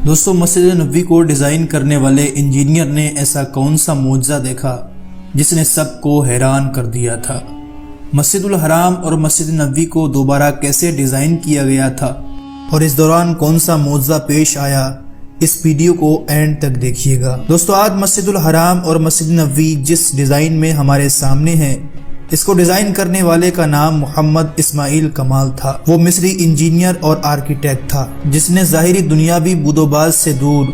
دوستو مسجد نبوی کو ڈیزائن کرنے والے انجینئر نے ایسا کون سا معجزہ دیکھا جس نے سب کو حیران کر دیا تھا؟ مسجد الحرام اور مسجد نبوی کو دوبارہ کیسے ڈیزائن کیا گیا تھا اور اس دوران کون سا معجزہ پیش آیا؟ اس ویڈیو کو اینڈ تک دیکھیے گا۔ دوستو آج مسجد الحرام اور مسجد نبوی جس ڈیزائن میں ہمارے سامنے ہیں، اس کو ڈیزائن کرنے والے کا نام محمد اسماعیل کمال تھا۔ وہ مصری انجینئر اور آرکیٹیکٹ تھا جس نے ظاہری دنیاوی بود و باز سے دور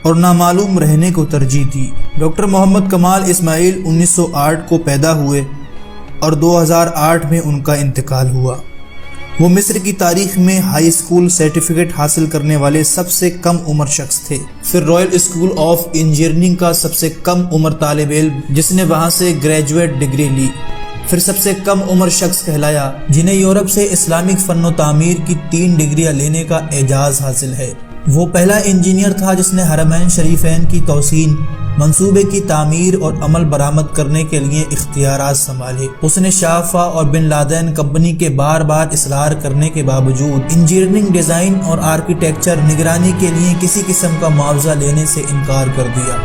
اور نامعلوم رہنے کو ترجیح دی۔ ڈاکٹر محمد کمال اسماعیل 1908 کو پیدا ہوئے اور 2008 میں ان کا انتقال ہوا۔ وہ مصر کی تاریخ میں ہائی اسکول سرٹیفکیٹ حاصل کرنے والے سب سے کم عمر شخص تھے، پھر رائل اسکول آف انجینئرنگ کا سب سے کم عمر طالب علم جس نے وہاں سے گریجویٹ ڈگری لی، پھر سب سے کم عمر شخص کہلایا جنہیں یورپ سے اسلامک فن و تعمیر کی 3 ڈگریاں لینے کا اعزاز حاصل ہے۔ وہ پہلا انجینئر تھا جس نے حرمین شریفین کی توسیع منصوبے کی تعمیر اور عمل برآمد کرنے کے لیے اختیارات سنبھالے۔ اس نے شافع اور بن لادن کمپنی کے بار بار اصرار کرنے کے باوجود انجینئرنگ ڈیزائن اور آرکیٹیکچر نگرانی کے لیے کسی قسم کا معاوضہ لینے سے انکار کر دیا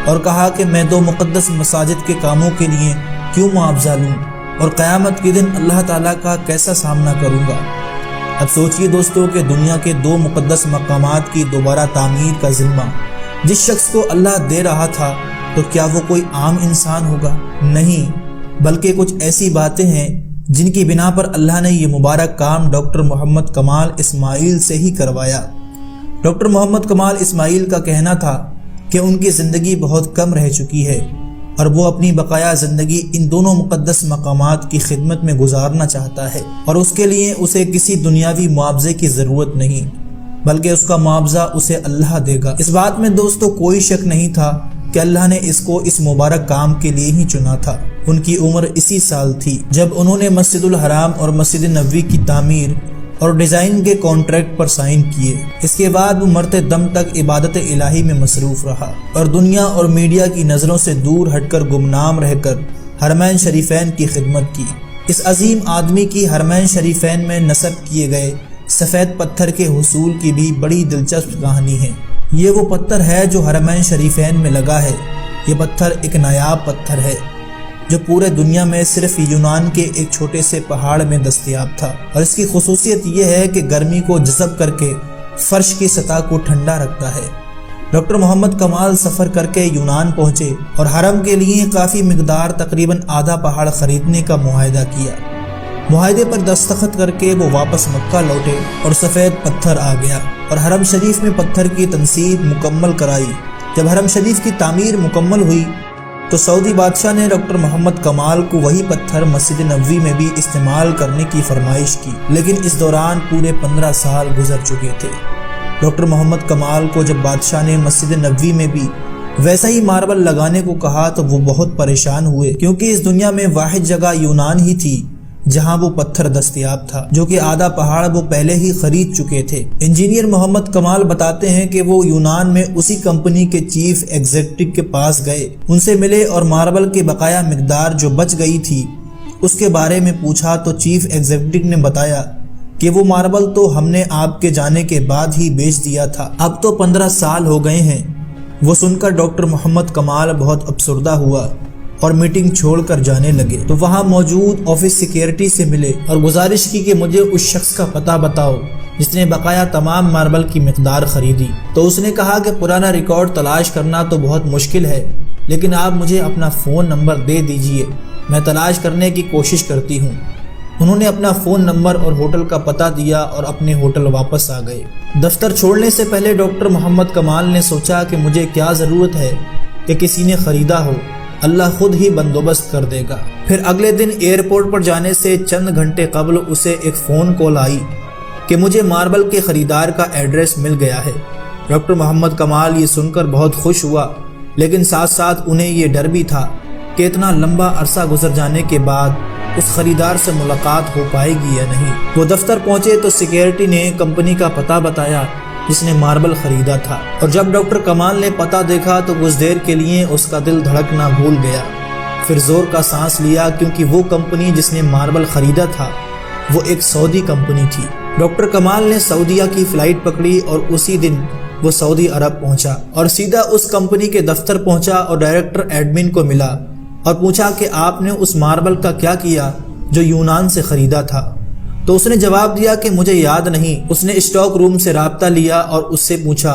اور کہا کہ میں 2 مقدس مساجد کے کاموں کے لیے کیوں معاوضہ لوں اور قیامت کے دن اللہ تعالیٰ کا کیسا سامنا کروں گا۔ اب سوچئے دوستو کہ دنیا کے 2 مقدس مقامات کی دوبارہ تعمیر کا ذمہ جس شخص کو اللہ دے رہا تھا، تو کیا وہ کوئی عام انسان ہوگا؟ نہیں، بلکہ کچھ ایسی باتیں ہیں جن کی بنا پر اللہ نے یہ مبارک کام ڈاکٹر محمد کمال اسماعیل سے ہی کروایا۔ ڈاکٹر محمد کمال اسماعیل کا کہنا تھا کہ ان کی زندگی بہت کم رہ چکی ہے اور وہ اپنی بقایا زندگی ان دونوں مقدس مقامات کی خدمت میں گزارنا چاہتا ہے، اور اس کے لیے اسے کسی دنیاوی معاوضے کی ضرورت نہیں، بلکہ اس کا معاوضہ اسے اللہ دے گا۔ اس بات میں دوستو کوئی شک نہیں تھا کہ اللہ نے اس کو اس مبارک کام کے لیے ہی چنا تھا۔ ان کی عمر اسی سال تھی جب انہوں نے مسجد الحرام اور مسجد نبوی کی تعمیر اور ڈیزائن کے کانٹریکٹ پر سائن کیے۔ اس کے بعد وہ مرتے دم تک عبادت الہی میں مصروف رہا اور دنیا اور میڈیا کی نظروں سے دور ہٹ کر گمنام رہ کر حرمین شریفین کی خدمت کی۔ اس عظیم آدمی کی حرمین شریفین میں نصب کیے گئے سفید پتھر کے حصول کی بھی بڑی دلچسپ کہانی ہے۔ یہ وہ پتھر ہے جو حرمین شریفین میں لگا ہے۔ یہ پتھر ایک نایاب پتھر ہے جو پورے دنیا میں صرف یونان کے ایک چھوٹے سے پہاڑ میں دستیاب تھا، اور اس کی خصوصیت یہ ہے کہ گرمی کو جذب کر کے فرش کی سطح کو ٹھنڈا رکھتا ہے۔ ڈاکٹر محمد کمال سفر کر کے یونان پہنچے اور حرم کے لیے کافی مقدار تقریباً آدھا پہاڑ خریدنے کا معاہدہ کیا۔ معاہدے پر دستخط کر کے وہ واپس مکہ لوٹے اور سفید پتھر آ گیا اور حرم شریف میں پتھر کی تنصیب مکمل کرائی۔ جب حرم شریف کی تعمیر مکمل ہوئی تو سعودی بادشاہ نے ڈاکٹر محمد کمال کو وہی پتھر مسجد نبوی میں بھی استعمال کرنے کی فرمائش کی، لیکن اس دوران پورے 15 سال گزر چکے تھے۔ ڈاکٹر محمد کمال کو جب بادشاہ نے مسجد نبوی میں بھی ویسا ہی ماربل لگانے کو کہا تو وہ بہت پریشان ہوئے، کیونکہ اس دنیا میں واحد جگہ یونان ہی تھی جہاں وہ پتھر دستیاب تھا، جو کہ آدھا پہاڑ وہ پہلے ہی خرید چکے تھے۔ انجینئر محمد کمال بتاتے ہیں کہ وہ یونان میں اسی کمپنی کے چیف ایگزیکٹو کے پاس گئے، ان سے ملے اور ماربل کے بقایا مقدار جو بچ گئی تھی اس کے بارے میں پوچھا تو چیف ایگزیکٹو نے بتایا کہ وہ ماربل تو ہم نے آپ کے جانے کے بعد ہی بیچ دیا تھا، اب تو 15 سال ہو گئے ہیں۔ وہ سن کر ڈاکٹر محمد کمال بہت افسردہ ہوا اور میٹنگ چھوڑ کر جانے لگے تو وہاں موجود آفس سیکیورٹی سے ملے اور گزارش کی کہ مجھے اس شخص کا پتہ بتاؤ جس نے بقایا تمام ماربل کی مقدار خریدی۔ تو اس نے کہا کہ پرانا ریکارڈ تلاش کرنا تو بہت مشکل ہے، لیکن آپ مجھے اپنا فون نمبر دے دیجئے، میں تلاش کرنے کی کوشش کرتی ہوں۔ انہوں نے اپنا فون نمبر اور ہوٹل کا پتہ دیا اور اپنے ہوٹل واپس آ گئے۔ دفتر چھوڑنے سے پہلے ڈاکٹر محمد کمال نے سوچا کہ مجھے کیا ضرورت ہے کہ کسی نے خریدا ہو، اللہ خود ہی بندوبست کر دے گا۔ پھر اگلے دن ایئرپورٹ پر جانے سے چند گھنٹے قبل اسے ایک فون کال آئی کہ مجھے ماربل کے خریدار کا ایڈریس مل گیا ہے۔ ڈاکٹر محمد کمال یہ سن کر بہت خوش ہوا، لیکن ساتھ ساتھ انہیں یہ ڈر بھی تھا کہ اتنا لمبا عرصہ گزر جانے کے بعد اس خریدار سے ملاقات ہو پائے گی یا نہیں۔ وہ دفتر پہنچے تو سیکیورٹی نے کمپنی کا پتہ بتایا جس نے ماربل خریدا تھا، اور جب ڈاکٹر کمال نے پتہ دیکھا تو کچھ دیر کے لیے اس کا دل دھڑکنا بھول گیا، پھر زور کا سانس لیا کیونکہ وہ کمپنی جس نے ماربل خریدا تھا وہ ایک سعودی کمپنی تھی۔ ڈاکٹر کمال نے سعودیہ کی فلائٹ پکڑی اور اسی دن وہ سعودی عرب پہنچا اور سیدھا اس کمپنی کے دفتر پہنچا اور ڈائریکٹر ایڈمن کو ملا اور پوچھا کہ آپ نے اس ماربل کا کیا کیا جو یونان سے خریدا تھا؟ تو اس نے جواب دیا کہ مجھے یاد نہیں۔ اس نے اسٹاک روم سے رابطہ لیا اور اس سے پوچھا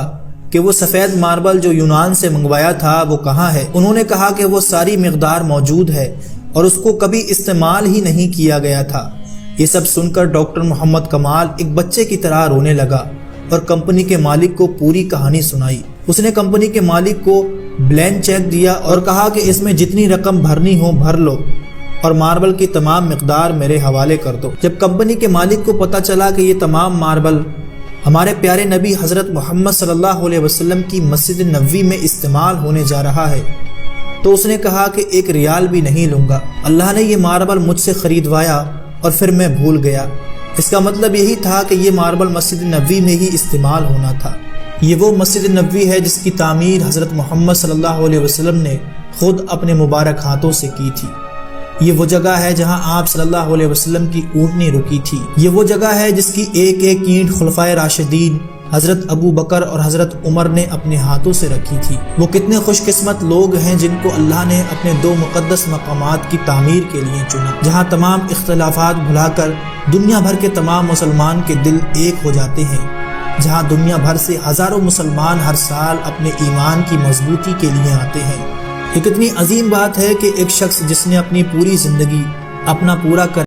کہ وہ سفید ماربل جو یونان سے منگوایا تھا وہ کہاں ہے؟ انہوں نے کہا کہ وہ ساری مقدار موجود ہے اور اس کو کبھی استعمال ہی نہیں کیا گیا تھا۔ یہ سب سن کر ڈاکٹر محمد کمال ایک بچے کی طرح رونے لگا اور کمپنی کے مالک کو پوری کہانی سنائی۔ اس نے کمپنی کے مالک کو بلینک چیک دیا اور کہا کہ اس میں جتنی رقم بھرنی ہو بھر لو اور ماربل کی تمام مقدار میرے حوالے کر دو۔ جب کمپنی کے مالک کو پتہ چلا کہ یہ تمام ماربل ہمارے پیارے نبی حضرت محمد صلی اللہ علیہ وسلم کی مسجد نبوی میں استعمال ہونے جا رہا ہے تو اس نے کہا کہ 1 ریال بھی نہیں لوں گا۔ اللہ نے یہ ماربل مجھ سے خریدوایا اور پھر میں بھول گیا۔ اس کا مطلب یہی تھا کہ یہ ماربل مسجد نبوی میں ہی استعمال ہونا تھا۔ یہ وہ مسجد نبوی ہے جس کی تعمیر حضرت محمد صلی اللہ علیہ وسلم نے خود اپنے مبارک ہاتھوں سے کی تھی۔ یہ وہ جگہ ہے جہاں آپ صلی اللہ علیہ وسلم کی اونٹنی رکی تھی۔ یہ وہ جگہ ہے جس کی ایک ایک اینٹ خلفائے راشدین حضرت ابو بکر اور حضرت عمر نے اپنے ہاتھوں سے رکھی تھی۔ وہ کتنے خوش قسمت لوگ ہیں جن کو اللہ نے اپنے 2 مقدس مقامات کی تعمیر کے لیے چنا، جہاں تمام اختلافات بھلا کر دنیا بھر کے تمام مسلمان کے دل ایک ہو جاتے ہیں، جہاں دنیا بھر سے ہزاروں مسلمان ہر سال اپنے ایمان کی مضبوطی کے لیے آتے ہیں۔ یہ کتنی عظیم بات ہے کہ ایک شخص جس نے اپنی پوری زندگی اپنا پورا کر